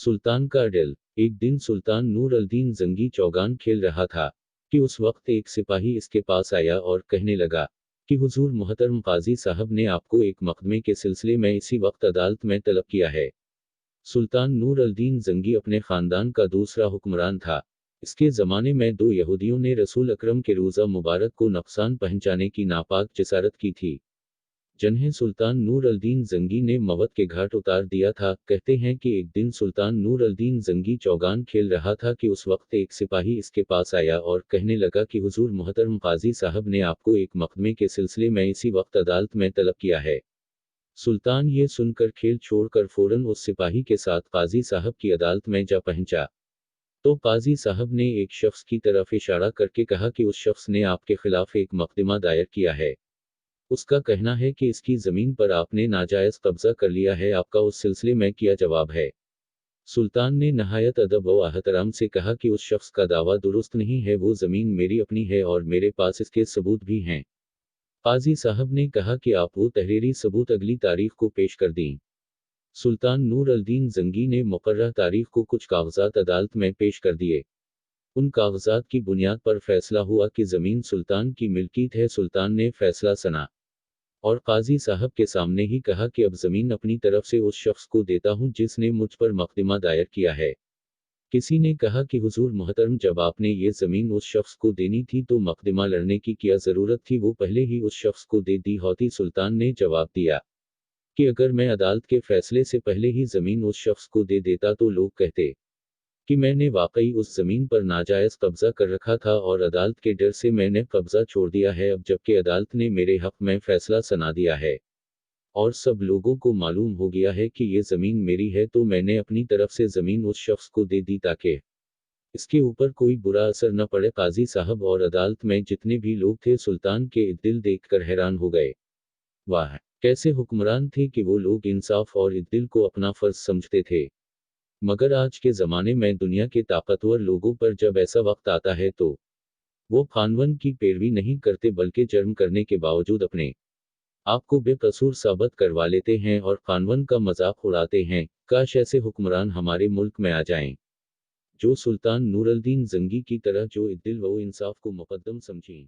सुल्तान का दिल। एक दिन सुल्तान नूर अल-दीन जंगी चौगान खेल रहा था कि उस वक्त एक सिपाही इसके पास आया और कहने लगा कि हुजूर मोहतरम काजी साहब ने आपको एक मुकदमे के सिलसिले में इसी वक्त अदालत में तलब किया है। सुल्तान नूर अल-दीन जंगी अपने खानदान का दूसरा हुक्मरान था। इसके ज़माने में दो यहूदियों ने रसूल अकरम के रोज़ा मुबारक को नुकसान पहुंचाने की नापाक जिसारत की थी, जिन्हें सुल्तान नूर अल-दीन जंगी ने मौत के घाट उतार दिया था। कहते हैं कि एक दिन सुल्तान नूर अल-दीन जंगी चौगान खेल रहा था कि उस वक्त एक सिपाही इसके पास आया और कहने लगा कि हुजूर मोहतरम काजी साहब ने आपको एक मुकदमे के सिलसिले में इसी वक्त अदालत में तलब किया है। सुल्तान ये सुनकर खेल छोड़कर फौरन उस सिपाही के साथ काजी साहब की अदालत में जा पहुंचा। तो काजी साहब ने एक शख्स की तरफ इशारा करके कहा कि उस शख्स ने आपके खिलाफ एक मुकदमा दायर किया है। उसका कहना है कि इसकी ज़मीन पर आपने नाजायज़ कब्ज़ा कर लिया है, आपका उस सिलसिले में क्या जवाब है? सुल्तान ने नहायत अदब व एहतराम से कहा कि उस शख्स का दावा दुरुस्त नहीं है, वो ज़मीन मेरी अपनी है और मेरे पास इसके सबूत भी हैं। काजी साहब ने कहा कि आप वो तहरीरी सबूत अगली तारीख को पेश कर दें। सुल्तान नूर अल-दीन जंगी ने मुकर्रर तारीख को कुछ कागजात अदालत में पेश कर दिए। उन कागजात की बुनियाद पर फैसला हुआ कि ज़मीन सुल्तान की मिल्कियत है। सुल्तान ने फैसला सुना और काजी साहब के सामने ही कहा कि अब ज़मीन अपनी तरफ से उस शख्स को देता हूं जिसने मुझ पर मुकदमा दायर किया है। किसी ने कहा कि हुजूर मोहतरम, जब आपने ये ज़मीन उस शख्स को देनी थी तो मुकदमा लड़ने की क्या ज़रूरत थी, वो पहले ही उस शख्स को दे दी होती। सुल्तान ने जवाब दिया कि अगर मैं अदालत के फैसले से पहले ही ज़मीन उस शख्स को दे देता तो लोग कहते कि मैंने वाकई उस ज़मीन पर नाजायज़ कब्ज़ा कर रखा था और अदालत के डर से मैंने कब्ज़ा छोड़ दिया है। अब जबकि अदालत ने मेरे हक़ में फ़ैसला सुना दिया है और सब लोगों को मालूम हो गया है कि ये ज़मीन मेरी है, तो मैंने अपनी तरफ से ज़मीन उस शख्स को दे दी ताकि इसके ऊपर कोई बुरा असर न पड़े। काजी साहब और अदालत में जितने भी लोग थे सुल्तान के इद्दिल देखकर हैरान हो गए। वाह, कैसे हुक्मरान थे कि वो लोग इंसाफ और इद्दिल को अपना फ़र्ज समझते थे। मगर आज के ज़माने में दुनिया के ताकतवर लोगों पर जब ऐसा वक्त आता है तो वो कानून की पैरवी नहीं करते बल्कि जुर्म करने के बावजूद अपने आप को बेकसूर साबित करवा लेते हैं और कानून का मजाक उड़ाते हैं। काश ऐसे हुक्मरान हमारे मुल्क में आ जाएं, जो सुल्तान नूर अल-दीन जंगी की तरह जो इद्दिल व इंसाफ को मुकद्दम समझें।